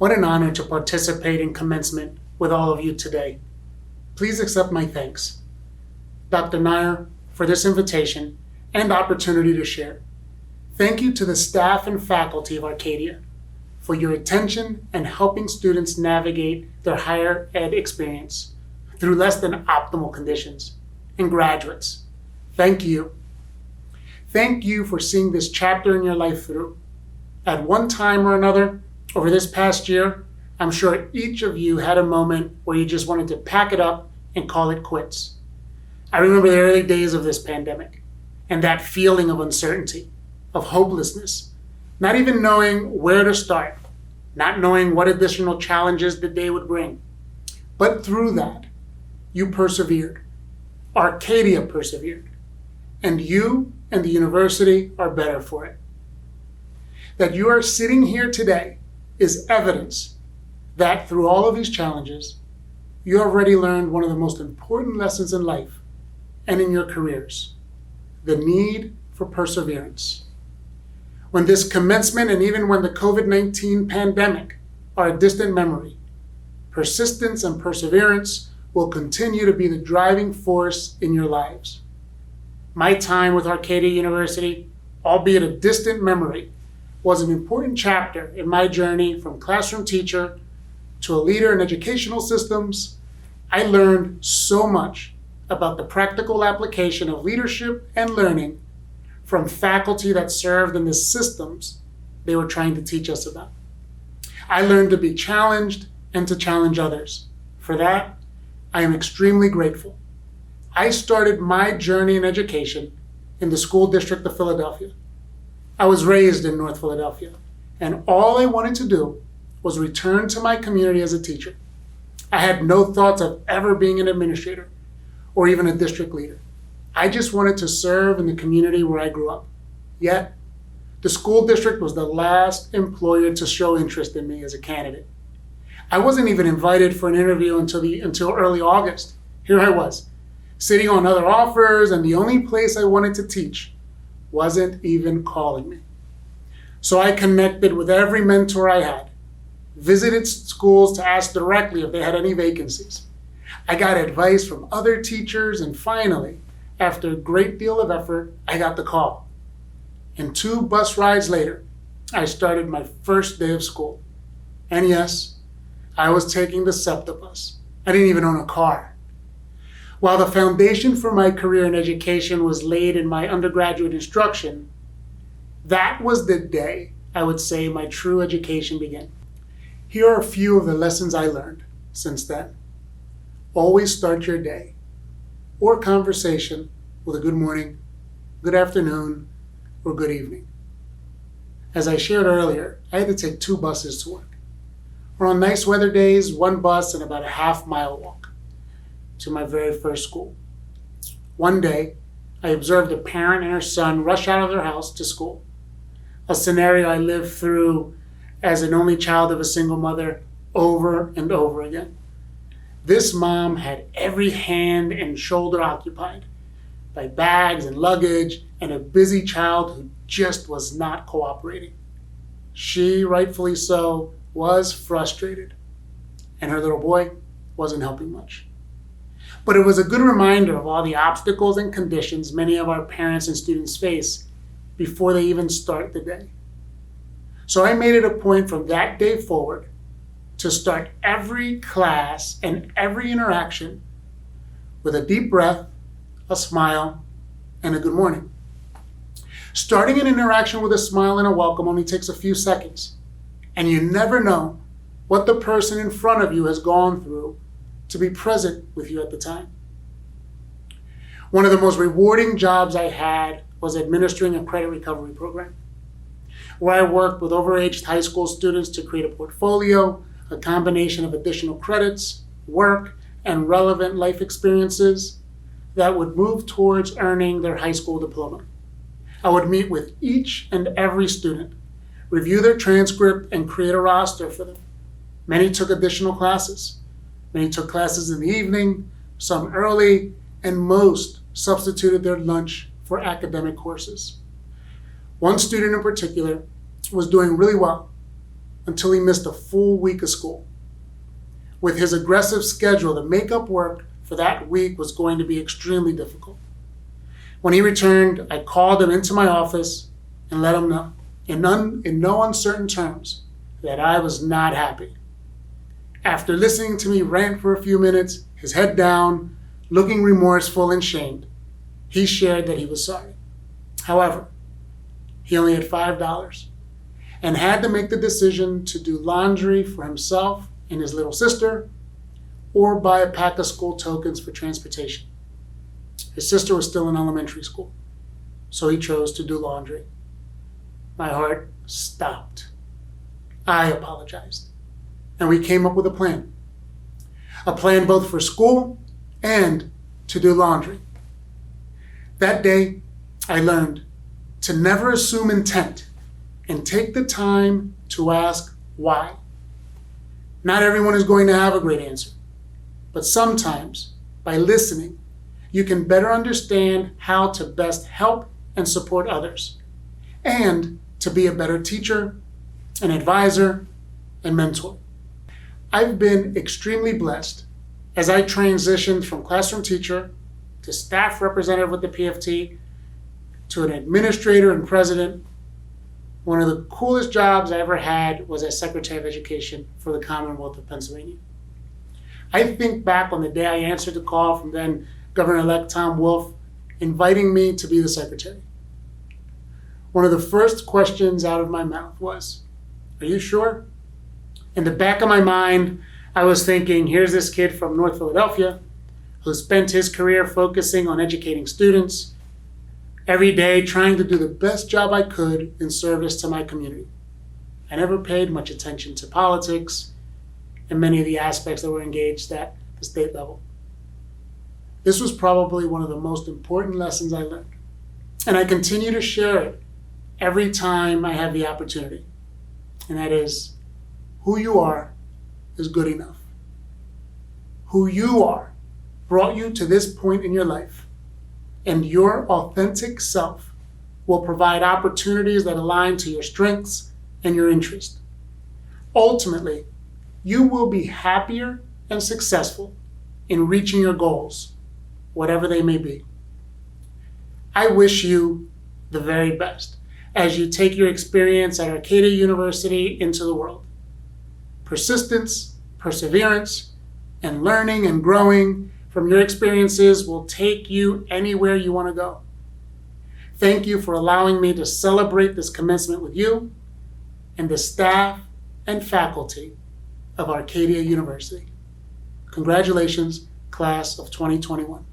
What an honor to participate in commencement with all of you today. Please accept my thanks, Dr. Nair, for this invitation and opportunity to share. Thank you to the staff and faculty of Arcadia for your attention and helping students navigate their higher ed experience through less than optimal conditions. And graduates, thank you. Thank you for seeing this chapter in your life through. At one time or another, over this past year, I'm sure each of you had a moment where you just wanted to pack it up and call it quits. I remember the early days of this pandemic and that feeling of uncertainty, of hopelessness, not even knowing where to start, not knowing what additional challenges the day would bring. But through that, you persevered. Arcadia persevered. And you and the university are better for it. That you are sitting here today is evidence that through all of these challenges, you have already learned one of the most important lessons in life and in your careers, the need for perseverance. When this commencement and even when the COVID-19 pandemic are a distant memory, persistence and perseverance will continue to be the driving force in your lives. My time with Arcadia University, albeit a distant memory, was an important chapter in my journey from classroom teacher to a leader in educational systems. I learned so much about the practical application of leadership and learning from faculty that served in the systems they were trying to teach us about. I learned to be challenged and to challenge others. For that, I am extremely grateful. I started my journey in education in the School District of Philadelphia. I was raised in North Philadelphia, and all I wanted to do was return to my community as a teacher. I had no thoughts of ever being an administrator or even a district leader. I just wanted to serve in the community where I grew up. Yet, the school district was the last employer to show interest in me as a candidate. I wasn't even invited for an interview until early August. Here I was, sitting on other offers, and the only place I wanted to teach wasn't even calling me. So I connected with every mentor I had, visited schools to ask directly if they had any vacancies. I got advice from other teachers, and finally, after a great deal of effort, I got the call. And 2 bus rides later, I started my first day of school. And yes, I was taking the SEPTA bus. I didn't even own a car. While the foundation for my career in education was laid in my undergraduate instruction, that was the day I would say my true education began. Here are a few of the lessons I learned since then. Always start your day or conversation with a good morning, good afternoon, or good evening. As I shared earlier, I had to take 2 buses to work. Or on nice weather days, 1 bus and about a half-mile walk to my very first school. One day, I observed a parent and her son rush out of their house to school, a scenario I lived through as an only child of a single mother over and over again. This mom had every hand and shoulder occupied by bags and luggage and a busy child who just was not cooperating. She, rightfully so, was frustrated, and her little boy wasn't helping much. But it was a good reminder of all the obstacles and conditions many of our parents and students face before they even start the day. So I made it a point from that day forward to start every class and every interaction with a deep breath, a smile, and a good morning. Starting an interaction with a smile and a welcome only takes a few seconds, and you never know what the person in front of you has gone through to be present with you at the time. One of the most rewarding jobs I had was administering a credit recovery program, where I worked with overaged high school students to create a portfolio, a combination of additional credits, work, and relevant life experiences that would move towards earning their high school diploma. I would meet with each and every student, review their transcript, and create a roster for them. Many took additional classes. Many took classes in the evening, some early, and most substituted their lunch for academic courses. One student in particular was doing really well, until he missed a full week of school. With his aggressive schedule, the makeup work for that week was going to be extremely difficult. When he returned, I called him into my office and let him know, in no uncertain terms, that I was not happy. After listening to me rant for a few minutes, his head down, looking remorseful and shamed, he shared that he was sorry. However, he only had $5 and had to make the decision to do laundry for himself and his little sister or buy a pack of school tokens for transportation. His sister was still in elementary school, so he chose to do laundry. My heart stopped. I apologized, and we came up with a plan. A plan both for school and to do laundry. That day, I learned to never assume intent and take the time to ask why. Not everyone is going to have a great answer, but sometimes, by listening, you can better understand how to best help and support others, and to be a better teacher, an advisor, and mentor. I've been extremely blessed as I transitioned from classroom teacher to staff representative with the PFT to an administrator and president. One of the coolest jobs I ever had was as Secretary of Education for the Commonwealth of Pennsylvania. I think back on the day I answered the call from then Governor-elect Tom Wolf inviting me to be the secretary. One of the first questions out of my mouth was, "Are you sure?" In the back of my mind, I was thinking, here's this kid from North Philadelphia who spent his career focusing on educating students, every day trying to do the best job I could in service to my community. I never paid much attention to politics and many of the aspects that were engaged at the state level. This was probably one of the most important lessons I learned, and I continue to share it every time I have the opportunity, and that is, who you are is good enough. Who you are brought you to this point in your life, and your authentic self will provide opportunities that align to your strengths and your interests. Ultimately, you will be happier and successful in reaching your goals, whatever they may be. I wish you the very best as you take your experience at Arcadia University into the world. Persistence, perseverance, and learning and growing from your experiences will take you anywhere you want to go. Thank you for allowing me to celebrate this commencement with you and the staff and faculty of Arcadia University. Congratulations, class of 2021.